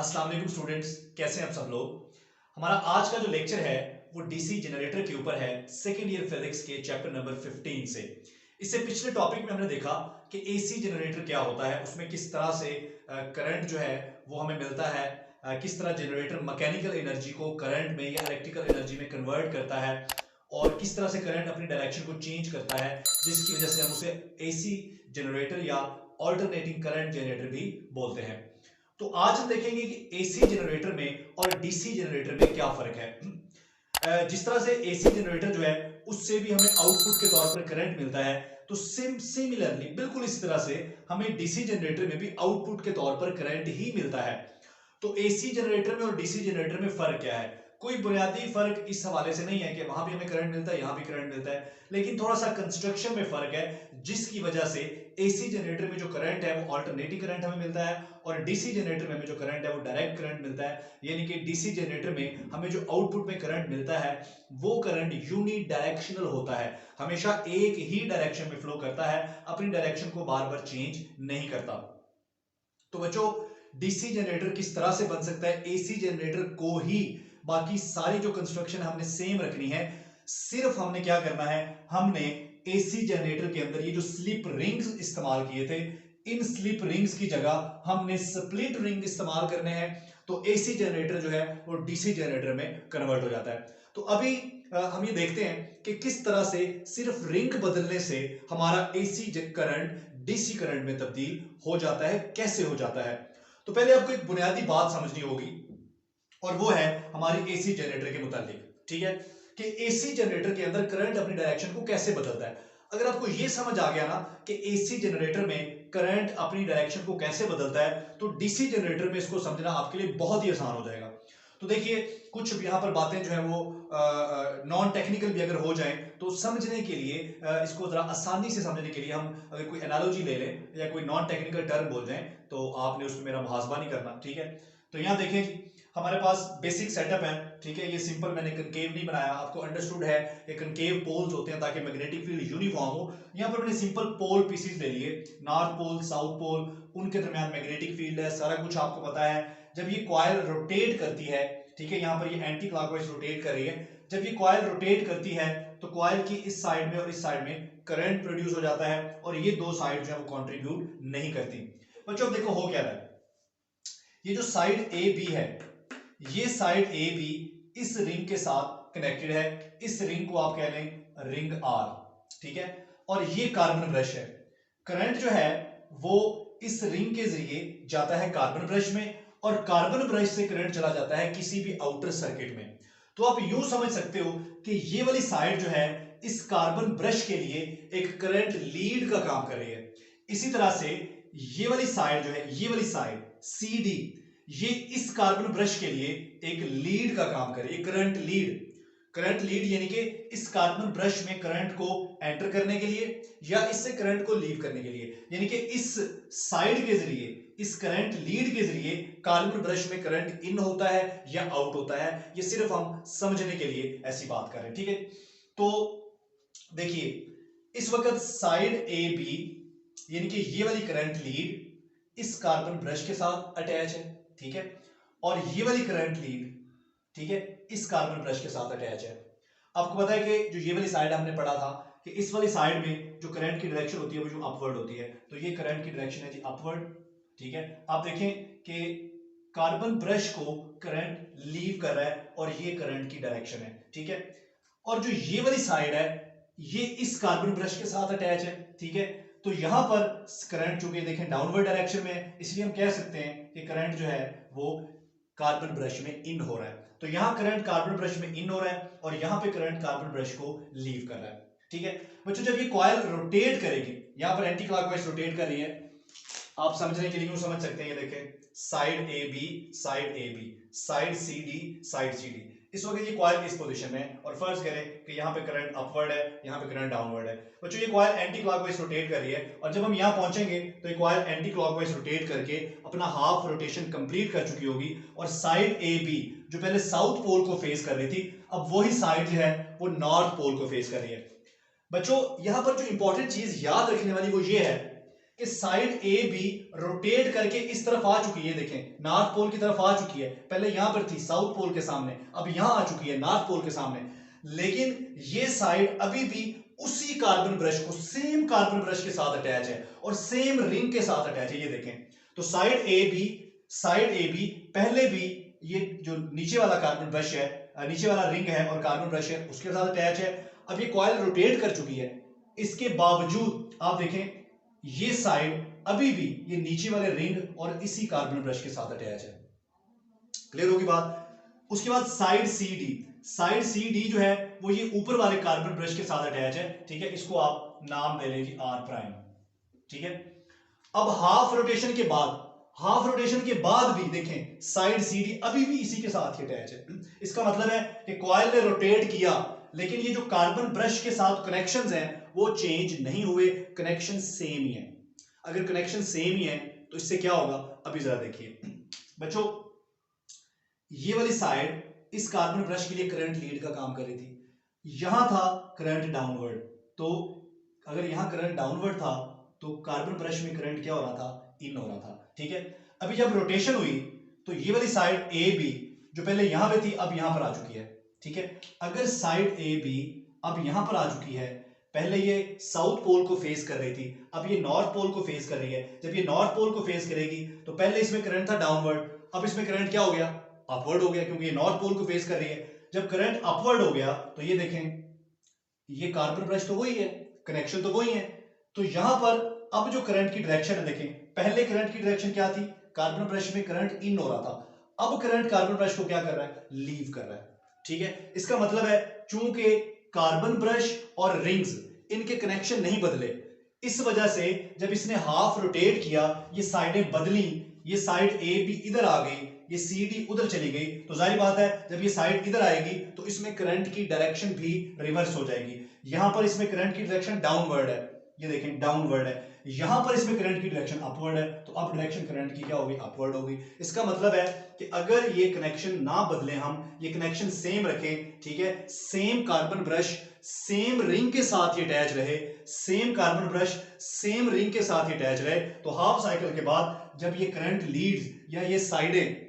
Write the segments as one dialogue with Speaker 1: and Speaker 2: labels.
Speaker 1: अस्सलाम वालेकुम स्टूडेंट्स, कैसे हैं आप सब लोग। हमारा आज का जो लेक्चर है वो डीसी जनरेटर के ऊपर है, सेकेंड ईयर फिजिक्स के चैप्टर नंबर 15 से। इससे पिछले टॉपिक में हमने देखा कि एसी जनरेटर क्या होता है, उसमें किस तरह से करंट जो है वो हमें मिलता है, किस तरह जनरेटर मैकेनिकल एनर्जी को करंट में या इलेक्ट्रिकल एनर्जी में कन्वर्ट करता है और किस तरह से करंट अपनी डायरेक्शन को चेंज करता है, जिसकी वजह से हम उसे एसी जनरेटर या ऑल्टरनेटिंग करंट जनरेटर भी बोलते हैं। तो आज हम देखेंगे कि एसी जनरेटर में और डीसी जनरेटर में क्या फर्क है। जिस तरह से एसी जनरेटर जो है उससे भी हमें आउटपुट के तौर पर करंट मिलता है, तो सिमिलरली बिल्कुल इसी तरह से हमें डीसी जनरेटर में भी आउटपुट के तौर पर करंट ही मिलता है। तो एसी जनरेटर में और डीसी जनरेटर में फर्क क्या है? कोई बुनियादी फर्क इस हवाले से नहीं है कि वहां भी हमें करंट मिलता है, यहां भी करंट मिलता है, लेकिन थोड़ा सा कंस्ट्रक्शन में फर्क है, जिसकी वजह से एसी जनरेटर में जो करंट है वो अल्टरनेटिंग करंट हमें मिलता है और डीसी जनरेटर में हमें जो करंट है वो डायरेक्ट करंट मिलता है। यानी कि डीसी जनरेटर में हमें जो आउटपुट में करंट मिलता है वो करंट यूनि डायरेक्शनल होता है, हमेशा एक ही डायरेक्शन में फ्लो करता है, अपनी डायरेक्शन को बार बार चेंज नहीं करता। तो बच्चों, डीसी जनरेटर किस तरह से बन सकता है? एसी जनरेटर को ही बाकी सारी जो कंस्ट्रक्शन हमने सेम रखनी है, सिर्फ हमने क्या करना है, हमने एसी जनरेटर के अंदर ये जो स्लिप रिंग्स इस्तेमाल किए थे, इन स्लिप रिंग्स की जगह हमने स्प्लिट रिंग इस्तेमाल करने हैं, तो एसी जनरेटर जो है वो डीसी जनरेटर में कन्वर्ट हो जाता है। तो अभी हम ये देखते हैं कि किस तरह से सिर्फ रिंग बदलने से हमारा एसी करंट डीसी करंट में तब्दील हो जाता है, कैसे हो जाता है। तो पहले आपको एक बुनियादी बात समझनी होगी और वो है हमारी एसी जनरेटर के मुतालिक, ठीक है, कि एसी जनरेटर के अंदर करंट अपनी डायरेक्शन को कैसे बदलता है। अगर आपको ये समझ आ गया ना कि एसी जनरेटर में करंट अपनी डायरेक्शन को कैसे बदलता है, तो डीसी जनरेटर में इसको समझना आपके लिए बहुत ही आसान हो जाएगा। तो देखिए, कुछ यहां पर बातें जो है वो नॉन टेक्निकल भी अगर हो जाए तो समझने के लिए, इसको जरा आसानी से समझने के लिए हम अगर कोई एनालॉजी ले लें या कोई नॉन टेक्निकल टर्म बोल जाएं, तो आपने उसमें मेरा मुहासबा नहीं करना, ठीक है। तो यहां देखें जी, हमारे पास बेसिक सेटअप है, ठीक है। ये सिंपल मैंने कनकेव नहीं बनाया, आपको अंडरस्टूड है ये कनकेव पोल्स होते हैं ताकि मैग्नेटिक फील्ड यूनिफॉर्म हो। यहाँ पर मैंने सिंपल पोल पीसीज ले लिए, नॉर्थ पोल साउथ पोल, उनके दरमियान मैग्नेटिक फील्ड है, सारा कुछ आपको पता है। जब ये कॉइल रोटेट करती है, ठीक है, यहाँ पर ये एंटी क्लॉकवाइज रोटेट कर रही है, जब ये कॉइल रोटेट करती है तो कॉइल की इस साइड में और इस साइड में करंट प्रोड्यूस हो जाता है और ये दो साइड जो है वो कंट्रीब्यूट नहीं करती। बच्चों देखो हो क्या रहा है, ये जो साइड ए बी है, ये साइड ए बी इस रिंग के साथ कनेक्टेड है, इस रिंग को आप कह लें रिंग आर, ठीक है। और ये कार्बन ब्रश है, करंट जो है वो इस रिंग के जरिए जाता है कार्बन ब्रश में और कार्बन ब्रश से करंट चला जाता है किसी भी आउटर सर्किट में। तो आप यूं समझ सकते हो कि ये वाली साइड जो है इस कार्बन ब्रश के लिए एक करंट लीड का काम कर रही है। इसी तरह से ये वाली साइड जो है, ये वाली साइड सी डी, ये इस कार्बन ब्रश के लिए एक लीड का काम कर रही है, करंट लीड। करंट लीड यानी कि इस कार्बन ब्रश में करंट को एंटर करने के लिए या इससे करंट को लीव करने के लिए, यानी कि इस साइड के जरिए, इस करंट लीड के जरिए कार्बन ब्रश में करंट इन होता है या आउट होता है। ये सिर्फ हम समझने के लिए ऐसी बात कर रहे हैं, ठीक है। तो देखिए, इस वक्त साइड ए बी यानी कि ये वाली करंट लीड इस कार्बन ब्रश के साथ अटैच है, ठीक है, और ये वाली करंट लीड, ठीक है, इस कार्बन ब्रश के साथ अटैच है। आपको पता है कि जो ये वाली साइड हमने पढ़ा था कि इस वाली साइड में जो करंट की डायरेक्शन होती है वो जो अपवर्ड होती है, तो ये करंट की डायरेक्शन है जी अपवर्ड, ठीक है। आप देखें कि कार्बन ब्रश को करंट लीव कर रहा है और ये करंट की डायरेक्शन है, ठीक है। और जो ये वाली साइड है ये इस कार्बन ब्रश के साथ अटैच है, ठीक है। तो यहां पर करंट चूंकि देखें डाउनवर्ड डायरेक्शन में, इसलिए हम कह सकते हैं कि करंट जो है वो कार्बन ब्रश में इन हो रहा है। तो यहां करंट कार्बन ब्रश में इन हो रहा है और यहां पे करंट कार्बन ब्रश को लीव कर रहा है, ठीक है। बच्चों जब ये कॉइल रोटेट करेगी, यहां पर एंटी क्लॉकवाइज रोटेट कर रही है, आप समझने के लिए यूं समझ सकते हैं, ये देखें side A B, side A B, side C D, side C D. इस वक्त ये कॉइल इस पोजीशन में है और फर्ज करें कि यहाँ पे करंट अपवर्ड है, यहाँ पे करंट डाउनवर्ड है। बच्चों ये कॉइल एंटी क्लॉकवाइज रोटेट कर रही है और जब हम यहाँ पहुंचेंगे तो ये कॉइल एंटी क्लॉकवाइज रोटेट करके अपना हाफ रोटेशन कंप्लीट कर चुकी होगी और साइड ए बी जो पहले साउथ पोल को फेस कर रही थी, अब वही साइड जो है वो नॉर्थ पोल को फेस कर रही है। बच्चों यहां पर जो इंपॉर्टेंट चीज याद रखने वाली वो ये है कि साइड ए बी रोटेट करके इस तरफ आ चुकी है, देखें नॉर्थ पोल की तरफ आ चुकी है, पहले यहां पर थी साउथ पोल के सामने, अब यहां आ चुकी है नॉर्थ पोल के सामने, लेकिन ये साइड अभी भी उसी कार्बन ब्रश को, सेम कार्बन ब्रश के साथ अटैच है और सेम रिंग के साथ अटैच है। ये देखें तो साइड ए बी पहले भी ये जो नीचे वाला कार्बन ब्रश है, नीचे वाला रिंग है और कार्बन ब्रश है उसके साथ अटैच है। अब ये कॉइल रोटेट कर चुकी है, इसके बावजूद आप देखें ये साइड अभी भी ये नीचे वाले रिंग और इसी कार्बन ब्रश के साथ अटैच है। क्लियर होगी बात। उसके बाद साइड सी डी जो है वो ये ऊपर वाले कार्बन ब्रश के साथ अटैच है, ठीक है, इसको आप नाम दे लेंगे आर प्राइम, ठीक है। अब हाफ रोटेशन के बाद भी देखें साइड सी डी अभी भी इसी के साथ ही अटैच है। इसका मतलब है कि कॉइल ने रोटेट किया लेकिन ये जो कार्बन ब्रश के साथ कनेक्शंस हैं वो चेंज नहीं हुए, कनेक्शन सेम ही है। अगर कनेक्शन सेम ही है तो इससे क्या होगा, अभी जरा देखिए बच्चों, ये वाली साइड इस कार्बन ब्रश के लिए करंट लीड का काम कर रही थी, यहां था करंट डाउनवर्ड, तो अगर यहां करंट डाउनवर्ड था तो कार्बन ब्रश में करंट क्या हो रहा था, इन हो रहा था, ठीक है। अभी जब रोटेशन हुई तो ये वाली साइड ए बी जो पहले यहां पे थी अब यहां पर आ चुकी है, ठीक है। अगर साइड ए बी अब यहां पर आ चुकी है, पहले ये साउथ पोल को फेस कर रही थी, अब ये नॉर्थ पोल को फेस कर रही है, जब ये नॉर्थ पोल को फेस करेगी तो पहले इसमें करंट था डाउनवर्ड, अब इसमें करंट क्या हो गया, अपवर्ड हो गया, क्योंकि ये नॉर्थ पोल को फेस कर रही है। जब करंट अपवर्ड हो गया तो ये देखें ये कार्बन ब्रश तो वही है, कनेक्शन तो वही है, तो यहां पर अब जो करंट की डायरेक्शन है देखें, पहले करंट की डायरेक्शन क्या थी, कार्बन ब्रश में करंट इन हो रहा था, अब करंट कार्बन ब्रश को क्या कर रहा है, लीव कर रहा है, ठीक है। इसका मतलब है चूंकि कार्बन ब्रश और रिंग्स इनके कनेक्शन नहीं बदले, इस वजह से जब इसने हाफ रोटेट किया ये साइडें बदली, ये साइड ए बी इधर आ गई, ये सी डी उधर चली गई, तो जाहिर बात है जब ये साइड इधर आएगी तो इसमें करंट की डायरेक्शन भी रिवर्स हो जाएगी। यहां पर इसमें करंट की डायरेक्शन डाउनवर्ड है, ये देखें डाउनवर्ड है, यहां पर इसमें करंट की डायरेक्शन अपवर्ड है, तो अब डायरेक्शन करंट की क्या होगी, अपवर्ड होगी। इसका मतलब है कि अगर ये कनेक्शन ना बदले, हम ये कनेक्शन सेम रखें, ठीक है, same carbon brush same ring के साथ ही अटैच रहे, same carbon brush same ring के साथ ही अटैच रहे, तो हाफ साइकिल के बाद जब ये करंट लीड्स या ये साइडें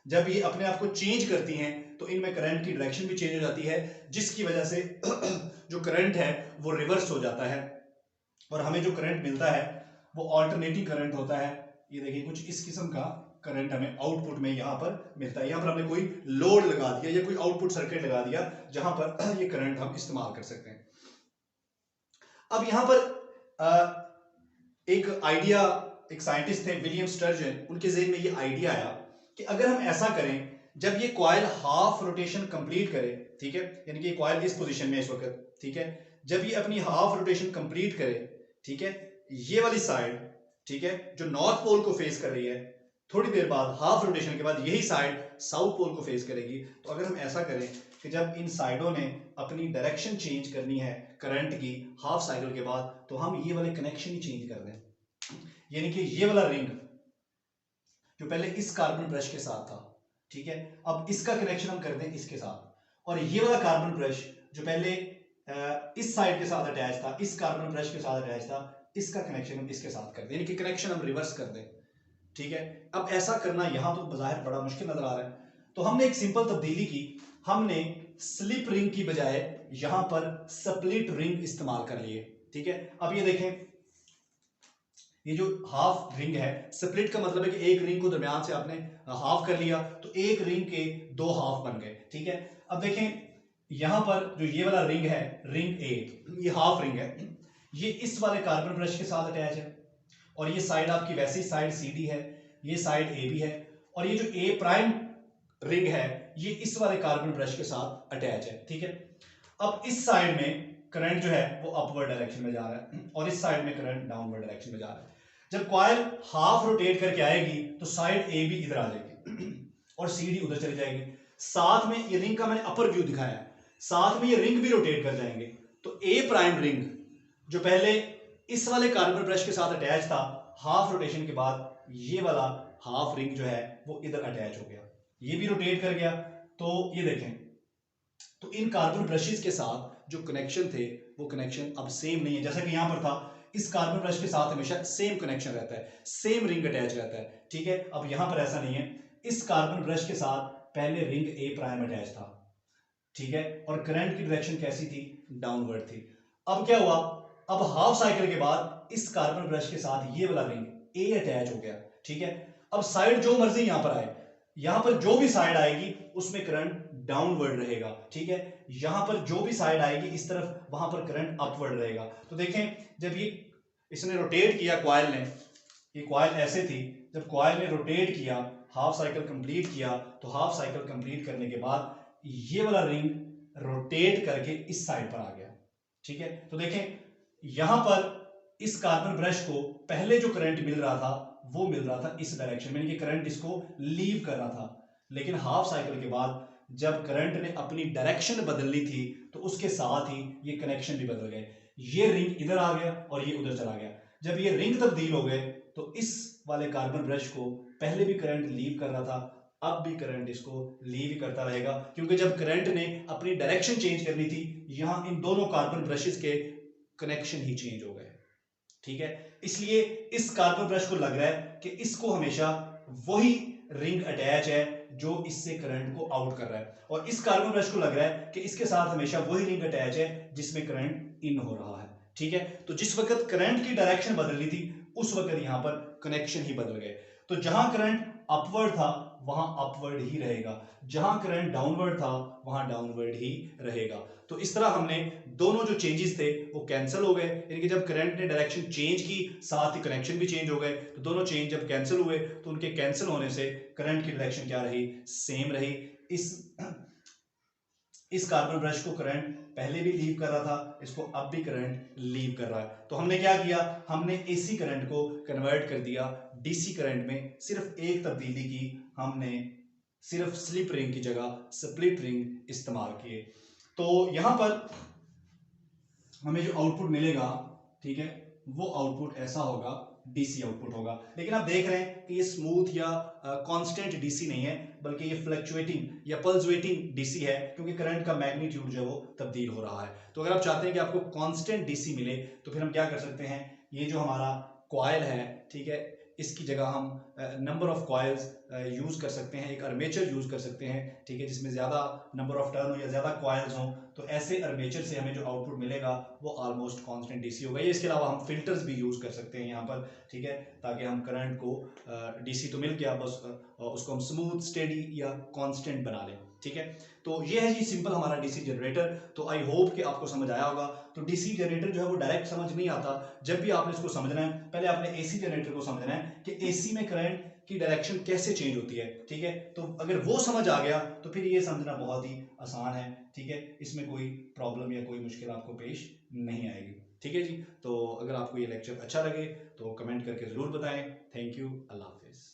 Speaker 1: जब ये अपने आप को चेंज करती हैं तो इनमें करंट की डायरेक्शन भी चेंज हो जाती है, जिसकी वजह से जो करंट है वो रिवर्स हो जाता है और हमें जो करंट मिलता है वो ऑल्टरनेटिंग करंट होता है। ये देखिए कुछ इस किस्म का करंट हमें आउटपुट में यहां पर मिलता है। यहां पर हमने कोई लोड लगा दिया या कोई आउटपुट सर्किट लगा दिया जहां पर ये करंट हम इस्तेमाल कर सकते हैं। अब यहां पर एक आइडिया, एक साइंटिस्ट थे विलियम स्टर्जन, उनके ज़हन में ये आइडिया आया कि अगर हम ऐसा करें, जब ये कॉइल हाफ रोटेशन कंप्लीट करे, ठीक है, यानी कि कॉइल इस पोजीशन में इस वक्त, ठीक है, जब ये अपनी हाफ रोटेशन कंप्लीट करे, ठीक है, ये वाली साइड, ठीक है, जो नॉर्थ पोल को फेस कर रही है, थोड़ी देर बाद हाफ रोटेशन के बाद यही साइड साउथ पोल को फेस करेगी। तो अगर हम ऐसा करें कि जब इन साइडों ने अपनी डायरेक्शन चेंज करनी है करंट की हाफ साइकिल के बाद, तो हम ये वाले कनेक्शन ही चेंज कर दें, यानी कि ये वाला रिंग जो पहले इस कार्बन ब्रश के साथ था, ठीक है, अब इसका कनेक्शन हम कर दें इसके साथ, और ये वाला कार्बन ब्रश जो पहले इस साइड के साथ अटैच था, इस कार्बन ब्रश के साथ अटैच था, इसका कनेक्शन हम इसके साथ कर दें, यानी कि कनेक्शन हम रिवर्स कर दें, ठीक है। अब ऐसा करना यहां तो बाहर बड़ा मुश्किल नजर आ रहा है, तो हमने एक सिंपल तब्दीली की, हमने स्लिप रिंग की बजाय यहां पर स्प्लिट रिंग इस्तेमाल कर लिए, ठीक है। अब ये देखें ये जो हाफ रिंग है, स्प्लिट का मतलब है कि एक रिंग को दरमियान से आपने हाफ कर लिया तो एक रिंग के दो हाफ बन गए, ठीक है। अब देखें यहां पर जो ये वाला रिंग है, रिंग ए, ये हाफ रिंग है, ये इस वाले कार्बन ब्रश के साथ अटैच है, और ये साइड आपकी वैसी साइड सी डी है, ये साइड ए बी है, और ये जो ए प्राइम रिंग है ये इस वाले कार्बन ब्रश के साथ अटैच है, ठीक है। अब इस साइड में करंट जो है वो अपवर्ड डायरेक्शन में जा रहा है और इस साइड में करंट डाउनवर्ड डायरेक्शन में जा रहा है। जब कॉइल हाफ रोटेट करके आएगी तो साइड ए बी इधर आ जाएगी और सी डी उधर चली जाएगी। साथ में ये रिंग का मैंने अपर व्यू दिखाया है, साथ में ये रिंग भी रोटेट कर जाएंगे, तो ए प्राइम रिंग जो पहले इस वाले कार्बन ब्रश के साथ अटैच था, हाफ रोटेशन के बाद ये वाला हाफ रिंग जो है वो इधर अटैच हो गया, ये भी रोटेट कर गया। तो ये देखें, तो इन कार्बन ब्रशेस के साथ जो कनेक्शन थे वो कनेक्शन अब सेम नहीं है, जैसा कि यहां पर था इस कार्बन ब्रश के साथ हमेशा सेम कनेक्शन रहता है, सेम रिंग अटैच रहता है, ठीक है। अब यहां पर ऐसा नहीं है, इस कार्बन ब्रश के साथ पहले रिंग ए प्राइम अटैच था, ठीक है, और करंट की डायरेक्शन कैसी थी, डाउनवर्ड थी। अब क्या हुआ, अब हाफ साइकिल के बाद इस कार्बन ब्रश के साथ ये वाला रिंग ए अटैच हो गया, ठीक है। अब साइड जो मर्जी यहां पर आए, यहां पर जो भी साइड आएगी उसमें करंट डाउनवर्ड रहेगा, ठीक है। यहां पर जो भी साइड आएगी इस तरफ, वहां पर करंट अपवर्ड रहेगा। तो देखें, जब ये इसने रोटेट किया कॉइल ने, ये कॉइल ऐसे थी, जब कॉइल ने रोटेट किया, हाफ साइकिल कंप्लीट किया, तो हाफ साइकिल कंप्लीट करने के बाद ये वाला रिंग रोटेट करके इस साइड पर आ गया, ठीक है। तो देखें यहां पर इस कार्बन ब्रश को पहले जो करंट मिल रहा था वो मिल रहा था इस डायरेक्शन में, यानी कि करंट इसको लीव कर रहा था। लेकिन हाफ साइकिल के बाद जब करंट ने अपनी डायरेक्शन बदलनी थी तो उसके साथ ही ये कनेक्शन भी बदल गए, ये रिंग इधर आ गया और ये उधर चला गया। जब ये रिंग तब्दील हो गए तो इस वाले कार्बन ब्रश को पहले भी करंट लीव कर रहा था, अब भी करंट इसको लीव करता रहेगा, क्योंकि जब करंट ने अपनी डायरेक्शन चेंज करनी थी, यहां इन दोनों कार्बन ब्रशेस के कनेक्शन ही चेंज हो गए, ठीक है। इसलिए इस कार्बन ब्रश को लग रहा है कि इसको हमेशा वही रिंग अटैच है जो इससे करंट को आउट कर रहा है, और इस कार्बन ब्रश को लग रहा है कि इसके साथ हमेशा वही रिंग अटैच है जिसमें करंट इन हो रहा है, ठीक है। तो जिस वक्त करंट की डायरेक्शन बदलनी थी उस वक्त यहां पर कनेक्शन ही बदल गए। तो जहां करंट अपवर्ड था वहां अपवर्ड ही रहेगा, जहां करंट डाउनवर्ड था वहां डाउनवर्ड ही रहेगा। तो इस तरह हमने दोनों जो चेंजेस थे वो कैंसिल हो गए, यानी कि जब करंट ने डायरेक्शन चेंज की साथ ही कनेक्शन भी चेंज हो गए, तो दोनों चेंज जब कैंसिल हुए तो उनके कैंसिल होने से करंट की डायरेक्शन क्या रही, सेम रही। इस कार्बन ब्रश को करंट पहले भी लीव कर रहा था, इसको अब भी करंट लीव कर रहा है। तो हमने क्या किया, हमने एसी करंट को कन्वर्ट कर दिया डीसी करंट में। सिर्फ एक तब्दीली की, हमने सिर्फ स्लिप रिंग की जगह स्प्लिट रिंग इस्तेमाल किए। तो यहां पर हमें जो आउटपुट मिलेगा, ठीक है, वो आउटपुट ऐसा होगा, डीसी आउटपुट होगा। लेकिन आप देख रहे हैं कि ये स्मूथ या कांस्टेंट डीसी नहीं है, बल्कि ये फ्लक्चुएटिंग या पल्सुएटिंग डीसी है, क्योंकि करंट का मैग्नीट्यूड जो है वो तब्दील हो रहा है। तो अगर आप चाहते हैं कि आपको कांस्टेंट डीसी मिले तो फिर हम क्या कर सकते हैं, ये जो हमारा कॉइल है, ठीक है, इसकी जगह हम नंबर ऑफ कॉइल्स यूज कर सकते हैं, एक आर्मेचर यूज कर सकते हैं, ठीक है, जिसमें ज्यादा नंबर ऑफ टर्न हो या ज्यादा कॉइल्स हो। तो ऐसे आर्मेचर से हमें जो आउटपुट मिलेगा वो ऑलमोस्ट कांस्टेंट डीसी होगा। ये इसके अलावा हम फिल्टर्स भी यूज कर सकते हैं यहाँ पर, ठीक है, ताकि हम करंट को डीसी तो मिल गया, बस उसको हम स्मूथ, स्टेडी या कांस्टेंट बना लें, ठीक है। तो ये है जी सिंपल हमारा डीसी जनरेटर। तो आई होप कि आपको समझ आया होगा। तो डीसी जनरेटर जो है वो डायरेक्ट समझ नहीं आता, जब भी आपने इसको समझना है पहले आपने एसी जनरेटर को समझना है कि एसी में करंट की डायरेक्शन कैसे चेंज होती है, ठीक है। तो अगर वो समझ आ गया तो फिर ये समझना बहुत ही आसान है, ठीक है, इसमें कोई प्रॉब्लम या कोई मुश्किल आपको पेश नहीं आएगी, ठीक है जी। तो अगर आपको ये लेक्चर अच्छा लगे तो कमेंट करके जरूर बताएं। Thank you, Allah Hafiz.